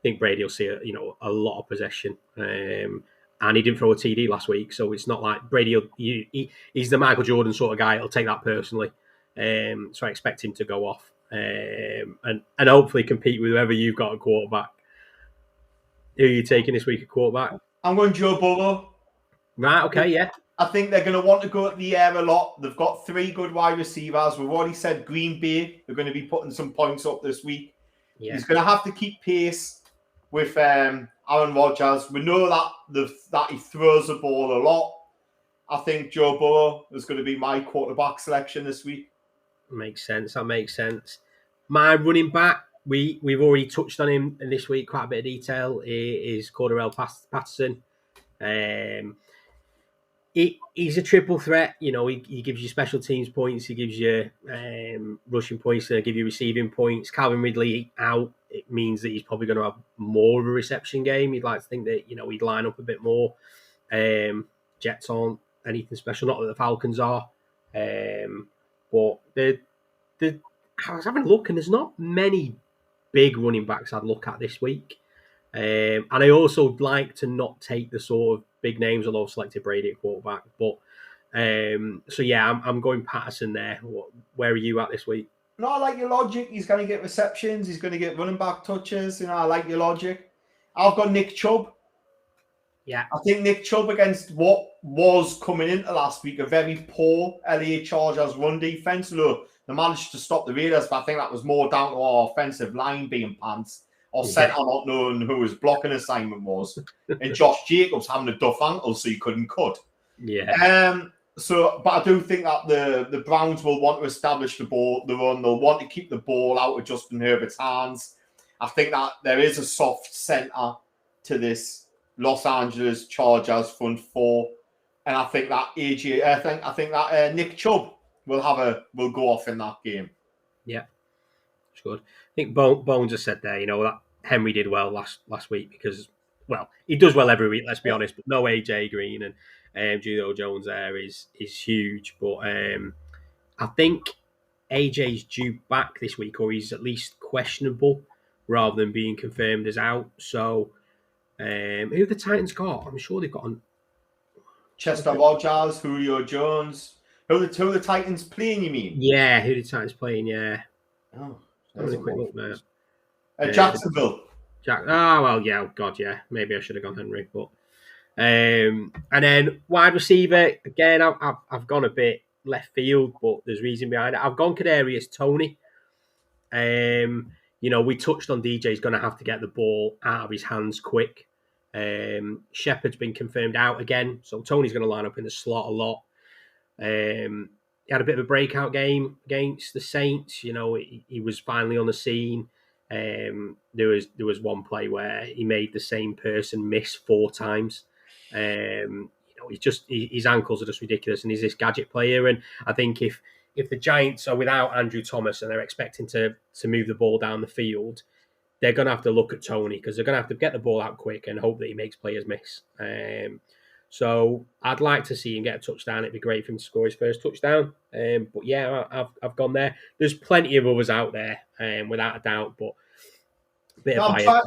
think Brady will see a lot of possession. And he didn't throw a TD last week, so it's not like Brady. He's the Michael Jordan sort of guy. He'll take that personally. So I expect him to go off and hopefully compete with whoever you've got at quarterback. Who are you taking this week at quarterback? I'm going Joe Burrow. Right, okay, yeah. I think they're going to want to go at the air a lot. They've got 3 good wide receivers. We've already said Green Bay. They're going to be putting some points up this week. Yeah. He's going to have to keep pace with Aaron Rodgers. We know that he throws the ball a lot. I think Joe Burrow is going to be my quarterback selection this week. Makes sense. That makes sense. My running back, we've already touched on him in this week, quite a bit of detail, is Cordell Patterson. He's a triple threat. You know, he gives you special teams points, he gives you rushing points, and give you receiving points. Calvin Ridley out, it means that he's probably going to have more of a reception game. You'd like to think that, he'd line up a bit more. Jets aren't anything special, not that the Falcons are. But I was having a look, and there's not many big running backs I'd look at this week. And I also like to not take the sort of big names, although I've selected Brady at quarterback. But so yeah, I'm going Patterson there. Where are you at this week? No, I like your logic. He's going to get receptions. He's going to get running back touches. I like your logic. I've got Nick Chubb. Yeah. I think Nick Chubb against what was coming into last week, a very poor LA Chargers run defense. Look, they managed to stop the Raiders, but I think that was more down to our offensive line being pants. Or centre not knowing who his blocking assignment was. And Josh Jacobs having a duff ankle so he couldn't cut. Yeah. But I do think that the Browns will want to establish the run. They'll want to keep the ball out of Justin Herbert's hands. I think that there is a soft centre to this Los Angeles Chargers front four. And I think that Nick Chubb will go off in that game. Yeah. It's good. I think Bones has said there, that Henry did well last week because, well, he does well every week, let's be honest, but no AJ Green and Julio Jones there is huge. But I think AJ's due back this week, or he's at least questionable rather than being confirmed as out. So who the Titans got? I'm sure they've got on Chester Rogers, Julio Jones. Who the Titans playing, you mean? Yeah, who the Titans playing, yeah. Oh. Having a quick look now. Jacksonville. Well, yeah. Oh, God, yeah. Maybe I should have gone Henry, but and then wide receiver again. I've gone a bit left field, but there's reason behind it. I've gone Kadarius Toney. We touched on DJ's going to have to get the ball out of his hands quick. Shepard's been confirmed out again, so Tony's going to line up in the slot a lot. He had a bit of a breakout game against the Saints. He was finally on the scene. There was one play where he made the same person miss 4 times. His ankles are just ridiculous, and he's this gadget player. And I think if the Giants are without Andrew Thomas and they're expecting to move the ball down the field, they're going to have to look at Toney because they're going to have to get the ball out quick and hope that he makes players miss. So I'd like to see him get a touchdown. It'd be great for him to score his first touchdown. But yeah, I've gone there. There's plenty of others out there, without a doubt. But Bit No, of bias.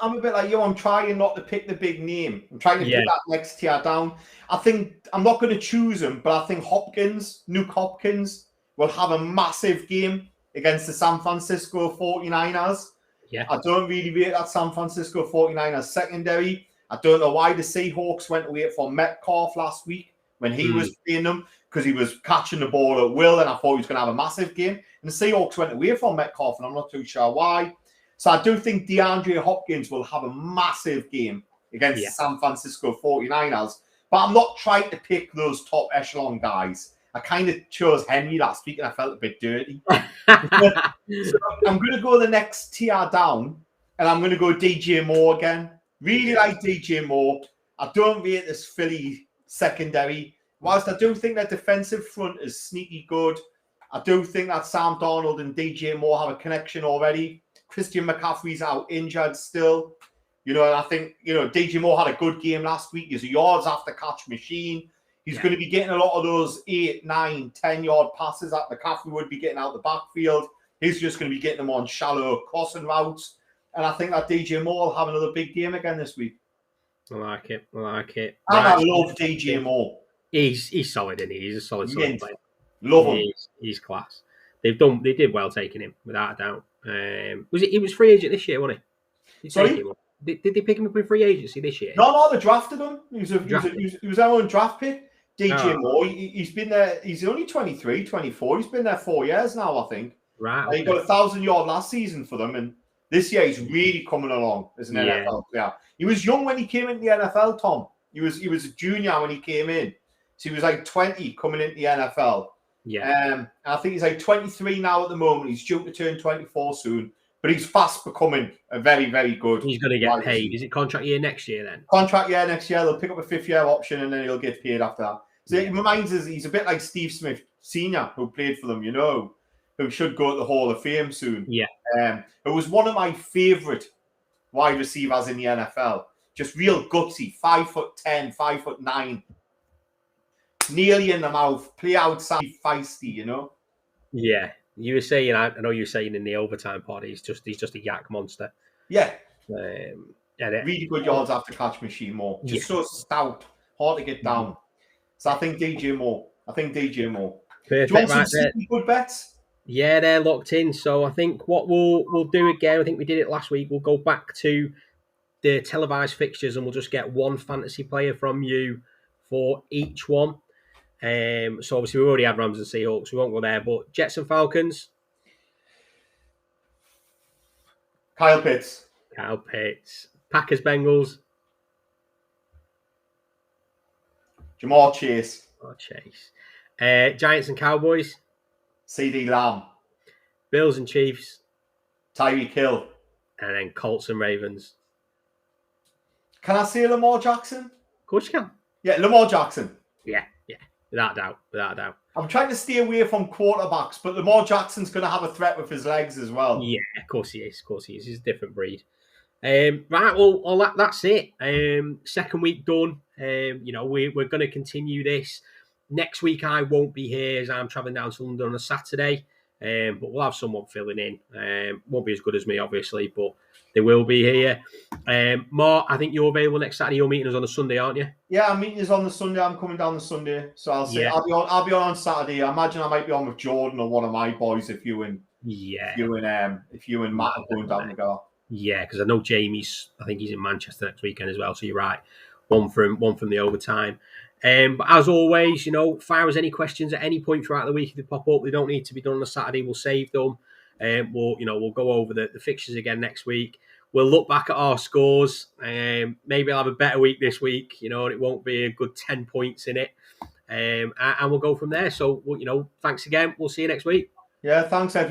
I'm a bit like you. I'm trying not to pick the big name. I'm trying to pick that next tier down. I think I'm not going to choose him, but I think Nuke Hopkins, will have a massive game against the San Francisco 49ers. Yeah. I don't really rate that San Francisco 49ers secondary. I don't know why the Seahawks went away for Metcalf last week when he was playing them, because he was catching the ball at will, and I thought he was going to have a massive game. And the Seahawks went away from Metcalf, and I'm not too sure why. So I do think DeAndre Hopkins will have a massive game against the San Francisco 49ers. But I'm not trying to pick those top echelon guys. I kind of chose Henry last week, and I felt a bit dirty. So I'm going to go the next tier down, and I'm going to go DJ Moore again. Really like DJ Moore. I don't rate this Philly secondary. Whilst I do think their defensive front is sneaky good, I do think that Sam Darnold and DJ Moore have a connection already. Christian McCaffrey's out injured still. And I think, DJ Moore had a good game last week. He's a yards after catch machine. He's going to be getting a lot of those 8, 9, 10-yard passes that McCaffrey would be getting out the backfield. He's just going to be getting them on shallow crossing routes. And I think that DJ Moore will have another big game again this week. I like it. And I love DJ Moore. He's solid, isn't he? He's a solid player. Love him. He's class. They did well taking him, without a doubt. He was free agent this year, wasn't he? Sorry? Did they pick him up in free agency this year? No, they drafted him. He was our own draft pick. DJ Moore, he's been there. He's only 23, 24. He's been there 4 years now, I think. Right. Okay. He got 1,000-yard last season for them, and this year he's really coming along as an NFL player. He was young when he came into the NFL, Tom. He was a junior when he came in. So he was like 20 coming into the NFL. Yeah. And I think he's like 23 now at the moment. He's due to turn 24 soon. But he's fast becoming a very, very good. He's going to get paid. Is it contract year next year then? Contract year next year. They'll pick up a 5th-year option and then he'll get paid after that. So it reminds us, he's a bit like Steve Smith Sr., who played for them, who should go to the Hall of Fame soon. Yeah. It was one of my favourite wide receivers in the NFL. Just real gutsy, 5'10", 5'9". Nearly in the mouth, play outside, feisty, Yeah. You were saying, I know you were saying in the overtime pod, he's just a yak monster. Yeah. And really good yards after catch machine, Moore. Just so stout, hard to get down. So I think DJ Moore. Perfect. Do you want some City good bets? Yeah, they're locked in. So I think what we'll do again, I think we did it last week, we'll go back to the televised fixtures and we'll just get one fantasy player from you for each one. So obviously we already had Rams and Seahawks. We won't go there, but Jets and Falcons. Kyle Pitts. Packers, Bengals. Jamar Chase. Giants and Cowboys. CD Lamb. Bills and Chiefs. Tyreek Hill. And then Colts and Ravens. Can I say Lamar Jackson? Of course you can. Yeah, Lamar Jackson. Yeah. Without a doubt. I'm trying to stay away from quarterbacks, but Lamar Jackson's going to have a threat with his legs as well. Yeah, of course he is. He's a different breed. Right, well, that's it. Second week done. We're going to continue this. Next week I won't be here as I'm travelling down to London on a Saturday, but we'll have someone filling in. Won't be as good as me, obviously, but they will be here. Mark, I think you're available next Saturday. You're meeting us on a Sunday, aren't you? Yeah, I'm meeting us on the Sunday. I'm coming down the Sunday, so I'll say I'll be on Saturday. I imagine I might be on with Jordan or one of my boys if you and Matt are going down together. Yeah, because I know Jamie's. I think he's in Manchester next weekend as well. So you're right. One from the overtime. But as always, fire us any questions at any point throughout the week if they pop up. They don't need to be done on a Saturday. We'll save them. We'll go over the fixtures again next week. We'll look back at our scores. Maybe I'll have a better week this week. And it won't be a good 10 points in it. And we'll go from there. So, thanks again. We'll see you next week. Yeah, thanks, everyone.